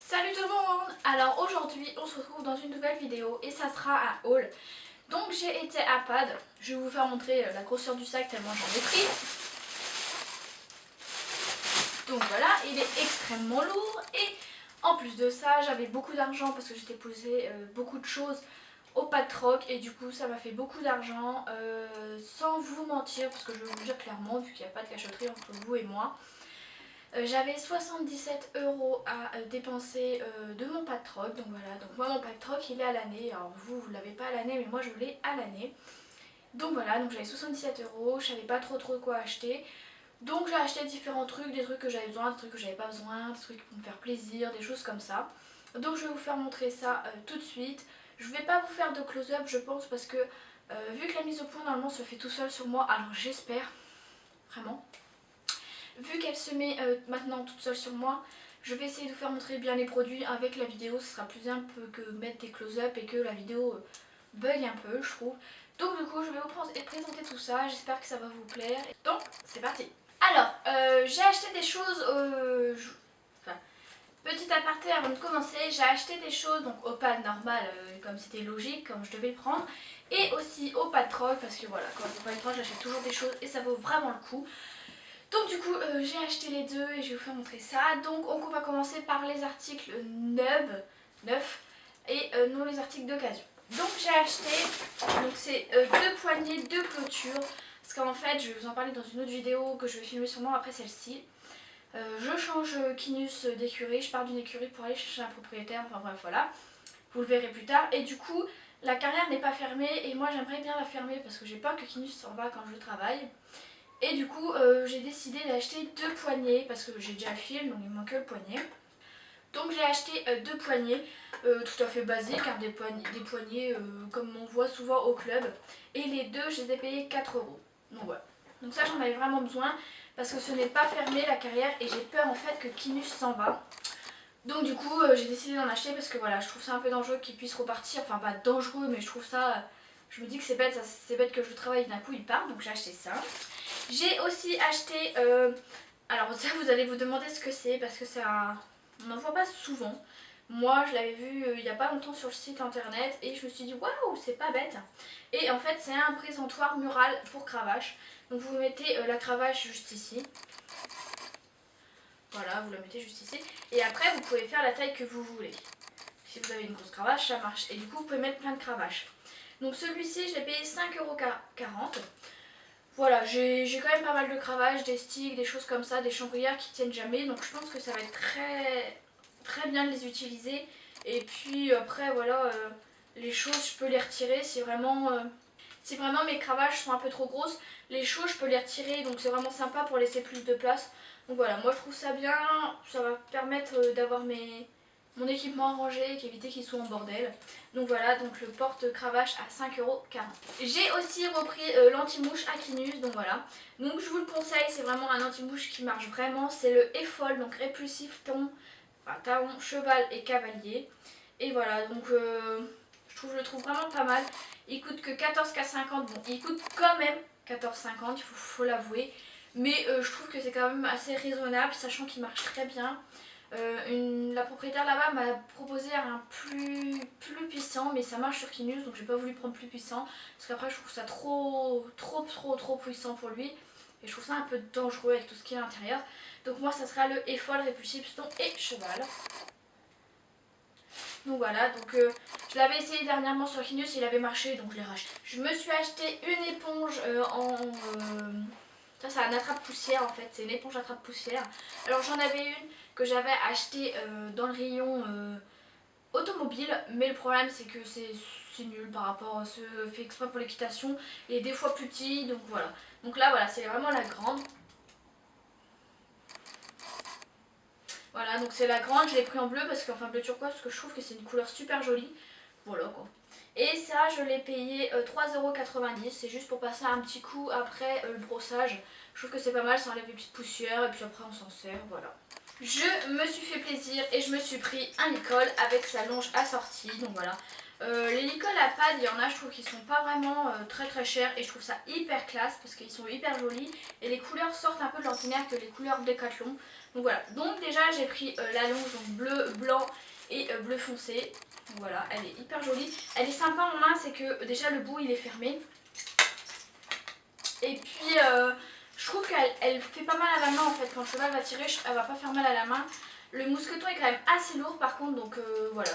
Salut tout le monde! Alors aujourd'hui on se retrouve dans une nouvelle vidéo et ça sera un haul. Donc j'ai été à Pad, je vais vous faire montrer la grosseur du sac tellement j'en ai pris. Donc voilà, il est extrêmement lourd et en plus de ça j'avais beaucoup d'argent parce que j'étais posé beaucoup de choses au Patroc et du coup ça m'a fait beaucoup d'argent sans vous mentir parce que je vais vous dire clairement vu qu'il n'y a pas de cachotterie entre vous et moi. J'avais 77 € à dépenser de mon Patroc, donc voilà, donc moi mon Patroc il est à l'année, alors vous l'avez pas à l'année mais moi je l'ai à l'année. Donc voilà, donc j'avais 77 €, je savais pas trop quoi acheter. Donc j'ai acheté différents trucs, des trucs que j'avais besoin, des trucs que j'avais pas besoin, des trucs pour me faire plaisir, des choses comme ça. Donc je vais vous faire montrer ça tout de suite. Je vais pas vous faire de close-up je pense parce que vu que la mise au point normalement se fait tout seul sur moi, alors j'espère, vraiment. Vu qu'elle se met maintenant toute seule sur moi, je vais essayer de vous faire montrer bien les produits avec la vidéo. Ce sera plus simple que mettre des close-up et que la vidéo bug un peu je trouve. Donc du coup je vais vous présenter tout ça, j'espère que ça va vous plaire. Donc c'est parti. Alors j'ai acheté des choses, enfin petit aparté avant de commencer, j'ai acheté des choses donc au pad normal comme c'était logique, comme je devais le prendre. Et aussi au Patroc parce que voilà, quand je vais au Patroc j'achète toujours des choses et ça vaut vraiment le coup. Donc du coup j'ai acheté les deux et je vais vous faire montrer ça. Donc on va commencer par les articles neufs et non les articles d'occasion. Donc j'ai acheté, donc c'est deux poignées de clôture. Parce qu'en fait je vais vous en parler dans une autre vidéo que je vais filmer sûrement après celle-ci. Je change Kinus d'écurie, je pars d'une écurie pour aller chercher un propriétaire, enfin bref voilà. Vous le verrez plus tard. Et du coup la carrière n'est pas fermée et moi j'aimerais bien la fermer parce que j'ai peur que Kinus s'en va quand je travaille. Et du coup j'ai décidé d'acheter deux poignées parce que j'ai déjà le fil donc il me manque que le poignet. Donc j'ai acheté deux poignées tout à fait basiques, hein, des poignées comme on voit souvent au club. Et les deux je les ai payés 4 €. Donc voilà. Donc ça j'en avais vraiment besoin parce que ce n'est pas fermé la carrière et j'ai peur en fait que Kinus s'en va. Donc du coup j'ai décidé d'en acheter parce que voilà je trouve ça un peu dangereux qu'il puisse repartir. Enfin pas dangereux mais je trouve ça... Je me dis que c'est bête, c'est bête que je travaille d'un coup il part donc j'ai acheté ça. J'ai aussi acheté, alors ça vous allez vous demander ce que c'est parce que on n'en voit pas souvent. Moi je l'avais vu il n'y a pas longtemps sur le site internet et je me suis dit waouh c'est pas bête. Et en fait c'est un présentoir mural pour cravache. Donc vous mettez la cravache juste ici. Voilà, vous la mettez juste ici. Et après vous pouvez faire la taille que vous voulez. Si vous avez une grosse cravache ça marche. Et du coup vous pouvez mettre plein de cravaches. Donc celui-ci je l'ai payé 5,40 €. Voilà, j'ai quand même pas mal de cravaches, des sticks, des choses comme ça, des chambrières qui tiennent jamais. Donc je pense que ça va être très bien de les utiliser. Et puis après voilà, les choses je peux les retirer si vraiment mes cravaches sont un peu trop grosses. Les choses je peux les retirer donc c'est vraiment sympa pour laisser plus de place. Donc voilà, moi je trouve ça bien, ça va permettre d'avoir mon équipement rangé et qu'éviter qu'il soit en bordel. Donc voilà, donc le porte-cravache à 5,40 €. J'ai aussi repris l'anti-mouche à Kinus, donc voilà. Donc je vous le conseille, c'est vraiment un anti-mouche qui marche vraiment. C'est le EFOL, donc répulsif talon, cheval et cavalier. Et voilà, donc je le trouve vraiment pas mal. Il coûte que 14,50 €. Bon, il coûte quand même 14,50 €, il faut l'avouer. Mais je trouve que c'est quand même assez raisonnable, sachant qu'il marche très bien. La propriétaire là-bas m'a proposé un plus puissant mais ça marche sur Kinus donc j'ai pas voulu prendre plus puissant parce qu'après je trouve ça trop puissant pour lui et je trouve ça un peu dangereux avec tout ce qui est à l'intérieur. Donc moi ça sera le EFOL répulsif piston et cheval. Donc voilà, donc je l'avais essayé dernièrement sur Kinus, il avait marché donc je l'ai racheté. Je me suis acheté une éponge ça c'est un attrape-poussière en fait, c'est une éponge attrape-poussière. Alors j'en avais une que j'avais achetée dans le rayon automobile, mais le problème c'est que c'est nul par rapport à ce fait exprès pour l'équitation. Il est des fois plus petit, donc voilà. Donc là voilà, c'est vraiment la grande. Voilà, donc c'est la grande, je l'ai pris en bleu parce que, enfin bleu turquoise parce que je trouve que c'est une couleur super jolie. Voilà quoi. Et ça je l'ai payé 3,90 €, c'est juste pour passer un petit coup après le brossage. Je trouve que c'est pas mal, ça enlève les petites poussières et puis après on s'en sert, voilà. Je me suis fait plaisir et je me suis pris un licol avec sa longe assortie. Donc voilà. Les licols à pads, il y en a, je trouve qu'ils sont pas vraiment très très chers et je trouve ça hyper classe parce qu'ils sont hyper jolis et les couleurs sortent un peu de l'ordinaire que les couleurs Decathlon. Donc voilà. Donc déjà j'ai pris la longe donc bleu, blanc et bleu foncé. Donc voilà, elle est hyper jolie. Elle est sympa en main, c'est que déjà le bout il est fermé. Et puis je trouve qu'elle fait pas mal à la main en fait. Quand le cheval va tirer, elle va pas faire mal à la main. Le mousqueton est quand même assez lourd par contre, donc voilà,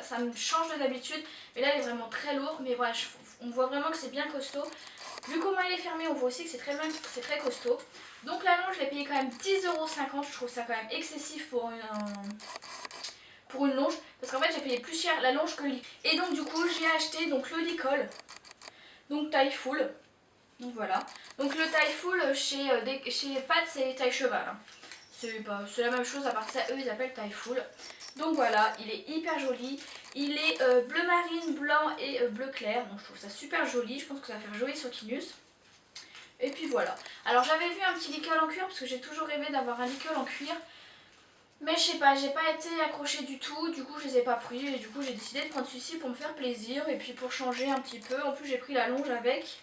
ça me change de d'habitude. Mais là elle est vraiment très lourde, mais voilà, on voit vraiment que c'est bien costaud. Vu comment elle est fermée, on voit aussi que c'est très costaud. Donc la longe, je l'ai payé quand même 10,50 €. Je trouve ça quand même excessif pour une longe. Parce qu'en fait j'ai payé plus cher la longe que le lit. Et donc du coup j'ai acheté donc, le licol, donc taille full. Donc voilà. Donc le taille full chez Pat c'est taille cheval. Hein. C'est la même chose à part ça, eux ils appellent taille full. Donc voilà, il est hyper joli. Il est bleu marine, blanc et bleu clair. Donc je trouve ça super joli. Je pense que ça va faire joli sur Kinus. Et puis voilà. Alors j'avais vu un petit licol en cuir parce que j'ai toujours rêvé d'avoir un licol en cuir. Mais je sais pas, j'ai pas été accrochée du tout, du coup je les ai pas pris et du coup j'ai décidé de prendre celui-ci pour me faire plaisir et puis pour changer un petit peu. En plus j'ai pris la longe avec.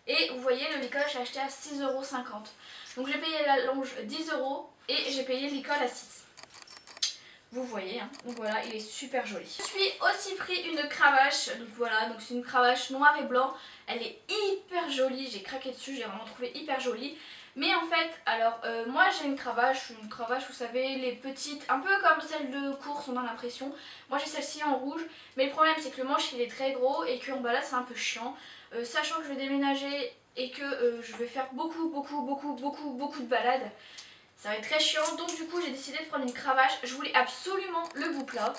Et vous voyez, le licol, j'ai acheté à 6,50 €. Donc j'ai payé la longe 10 € et j'ai payé le licol à 6. Vous voyez, hein. Donc voilà, il est super joli. Je suis aussi pris une cravache. Donc voilà, donc c'est une cravache noir et blanc. Elle est hyper jolie, j'ai craqué dessus, j'ai vraiment trouvé hyper jolie. Mais en fait, alors moi j'ai une cravache, vous savez, les petites, un peu comme celle de course, on a l'impression. Moi j'ai celle-ci en rouge, mais le problème c'est que le manche il est très gros et qu'en balade c'est un peu chiant. Sachant que je vais déménager et que je vais faire beaucoup de balades, ça va être très chiant. Donc du coup j'ai décidé de prendre une cravache. Je voulais absolument le bout plat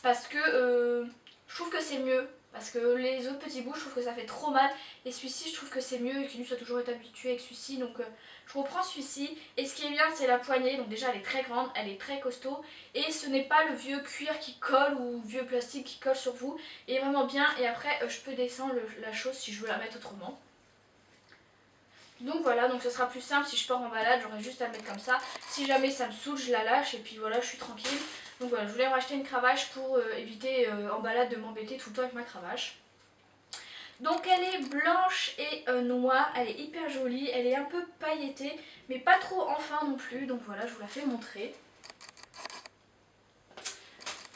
parce que je trouve que c'est mieux. Parce que les autres petits bouts, je trouve que ça fait trop mal. Et celui-ci, je trouve que c'est mieux. Et Kinus a toujours été habitué avec celui-ci. Donc je reprends celui-ci. Et ce qui est bien, c'est la poignée. Donc déjà, elle est très grande, elle est très costaud. Et ce n'est pas le vieux cuir qui colle ou vieux plastique qui colle sur vous. Il est vraiment bien. Et après, je peux descendre la chose si je veux la mettre autrement. Donc voilà, donc ce sera plus simple si je pars en balade, j'aurai juste à le mettre comme ça. Si jamais ça me saoule, je la lâche et puis voilà, je suis tranquille. Donc voilà, je voulais racheter une cravache pour éviter en balade de m'embêter tout le temps avec ma cravache. Donc elle est blanche et noire, elle est hyper jolie, elle est un peu pailletée, mais pas trop en fin non plus. Donc voilà, je vous la fais montrer.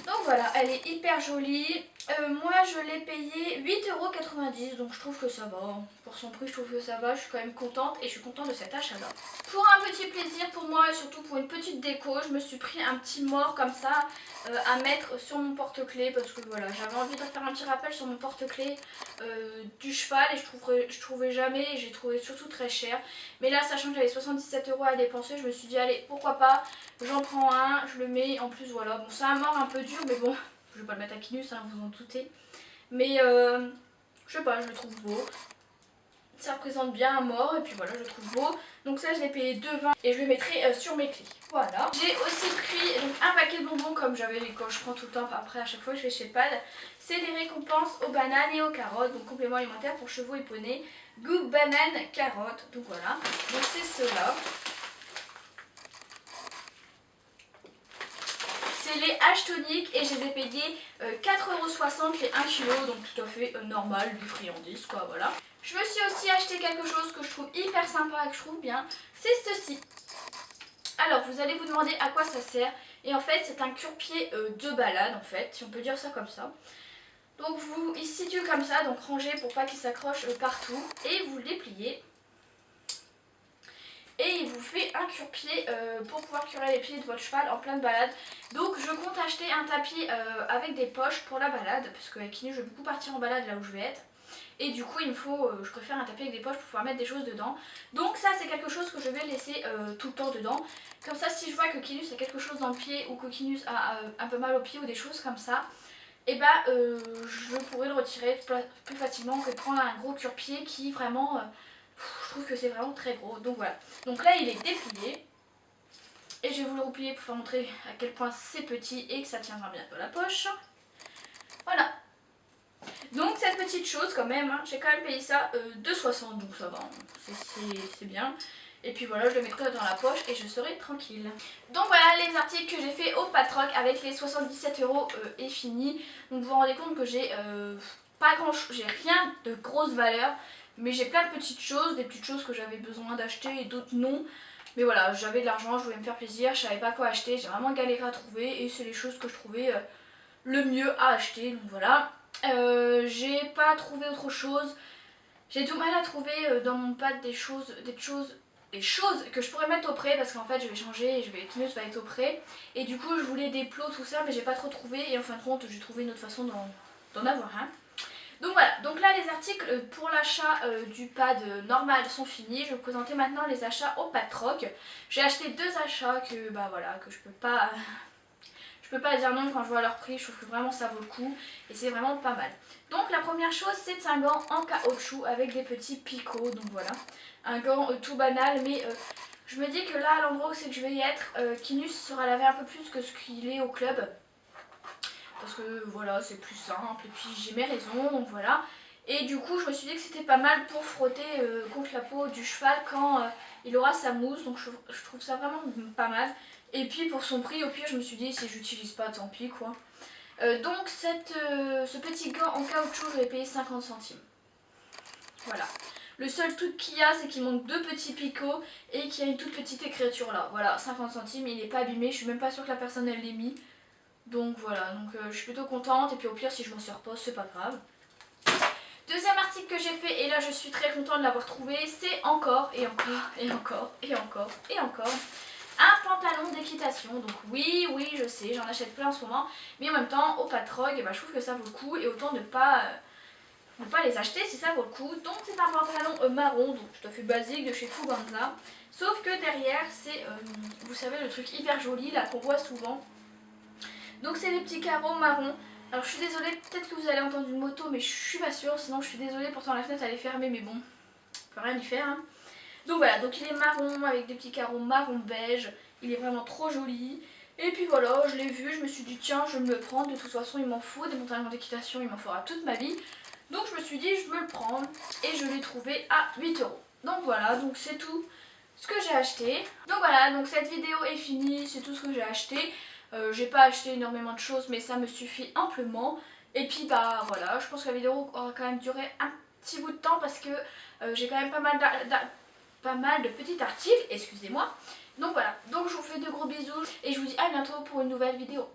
Donc voilà, elle est hyper jolie. Moi je l'ai payé 8,90 €, donc je trouve que ça va. Pour son prix je trouve que ça va, je suis quand même contente et je suis contente de cet achat là. Pour un petit plaisir pour moi et surtout pour une petite déco, je me suis pris un petit mort comme ça à mettre sur mon porte-clés parce que voilà, j'avais envie de faire un petit rappel sur mon porte-clés du cheval et je trouvais jamais et j'ai trouvé surtout très cher. Mais là sachant que j'avais 77 € à dépenser, je me suis dit allez pourquoi pas, j'en prends un, je le mets en plus voilà. Bon c'est un mort un peu dur mais bon. Je vais pas le mettre à Kinus, hein, vous en doutez. Mais je sais pas, je le trouve beau. Ça représente bien un mort et puis voilà, je le trouve beau. Donc ça, je l'ai payé 2,20 € et je le mettrai sur mes clés. Voilà. J'ai aussi pris donc, un paquet de bonbons comme j'avais quand je prends tout le temps après à chaque fois que je vais chez Pad. C'est des récompenses aux bananes et aux carottes. Donc complément alimentaire pour chevaux et poneys. Goût banane carotte. Donc voilà. Donc c'est ceux-là. C'est les H toniques et je les ai payés 4,60 € les 1 kg, donc tout à fait normal, du friandise quoi, voilà. Je me suis aussi acheté quelque chose que je trouve hyper sympa et que je trouve bien, c'est ceci. Alors vous allez vous demander à quoi ça sert et en fait c'est un cure-pied de balade en fait, si on peut dire ça comme ça. Donc il se situe comme ça, donc rangé pour pas qu'il s'accroche partout et vous le dépliez. Et il vous fait un cure-pied pour pouvoir curer les pieds de votre cheval en pleine balade. Donc je compte acheter un tapis avec des poches pour la balade, parce qu'avec Kinus je vais beaucoup partir en balade là où je vais être. Et du coup il me faut, je préfère un tapis avec des poches pour pouvoir mettre des choses dedans. Donc ça c'est quelque chose que je vais laisser tout le temps dedans. Comme ça si je vois que Kinus a quelque chose dans le pied ou que Kinus a un peu mal au pied ou des choses comme ça, et bah je pourrais le retirer plus facilement que de prendre un gros cure-pied qui vraiment... je trouve que c'est vraiment très gros. Donc voilà. Donc là il est déplié. Et je vais vous le replier pour vous montrer à quel point c'est petit et que ça tiendra bien dans la poche. Voilà. Donc cette petite chose quand même, hein, j'ai quand même payé ça 2,60 € donc ça va, c'est bien. Et puis voilà, je le mettrai dans la poche et je serai tranquille. Donc voilà les articles que j'ai fait au Patroc avec les 77 € est fini. Donc vous vous rendez compte que j'ai pas grand chose, j'ai rien de grosse valeur. Mais j'ai plein de petites choses, des petites choses que j'avais besoin d'acheter et d'autres non. Mais voilà, j'avais de l'argent, je voulais me faire plaisir, je savais pas quoi acheter, j'ai vraiment galéré à trouver. Et c'est les choses que je trouvais le mieux à acheter, donc voilà. J'ai pas trouvé autre chose. J'ai du mal à trouver dans mon pad des choses que je pourrais mettre au pré parce qu'en fait je vais changer et Knut va être au pré. Et du coup je voulais des plots tout ça mais j'ai pas trop trouvé et en fin de compte j'ai trouvé une autre façon d'en avoir un. Donc voilà, donc là les articles pour l'achat du pad normal sont finis. Je vais vous présenter maintenant les achats au Patroc. J'ai acheté deux achats que bah voilà que je peux pas dire non quand je vois leur prix, je trouve que vraiment ça vaut le coup et c'est vraiment pas mal. Donc la première chose c'est un gant en caoutchouc avec des petits picots, donc voilà. Un gant tout banal mais je me dis que là à l'endroit où c'est que je vais y être, Kinus sera lavé un peu plus que ce qu'il est au club. Parce que voilà c'est plus simple et puis j'ai mes raisons donc voilà. Et du coup je me suis dit que c'était pas mal pour frotter contre la peau du cheval quand il aura sa mousse, donc je trouve ça vraiment pas mal. Et puis pour son prix, au pire je me suis dit si j'utilise pas tant pis quoi. Donc ce petit gant en caoutchouc je l'ai payé 50 centimes. Voilà. Le seul truc qu'il y a c'est qu'il manque deux petits picots et qu'il y a une toute petite écriture là. Voilà 50 centimes, il n'est pas abîmé, je suis même pas sûre que la personne elle l'ait mis. Donc voilà, donc je suis plutôt contente et puis au pire si je m'en sers pas c'est pas grave. Deuxième article que j'ai fait et là je suis très contente de l'avoir trouvé, c'est encore et encore et encore et encore et encore un pantalon d'équitation. Donc oui je sais j'en achète plein en ce moment mais en même temps au Patroc je trouve que ça vaut le coup et autant ne pas les acheter si ça vaut le coup. Donc c'est un pantalon marron, donc tout à fait basique de chez Fuganza, sauf que derrière c'est vous savez le truc hyper joli là qu'on voit souvent. Donc c'est les petits carreaux marron. Alors je suis désolée, peut-être que vous allez entendre une moto mais je suis pas sûre, sinon je suis désolée, pourtant la fenêtre elle est fermée mais bon, on peut rien y faire hein. Donc voilà, donc il est marron avec des petits carreaux marron beige, il est vraiment trop joli. Et puis voilà, je l'ai vu, je me suis dit tiens je vais me le prendre, de toute façon il m'en faut, des pantalons d'équitation il m'en faudra toute ma vie. Donc je me suis dit je me le prends et je l'ai trouvé à 8 €. Donc voilà, donc c'est tout ce que j'ai acheté. Donc voilà, donc cette vidéo est finie, c'est tout ce que j'ai acheté. J'ai pas acheté énormément de choses mais ça me suffit amplement. Et puis bah voilà, je pense que la vidéo aura quand même duré un petit bout de temps parce que j'ai quand même pas mal de petits articles, excusez-moi. Donc voilà, donc je vous fais de gros bisous et je vous dis à bientôt pour une nouvelle vidéo.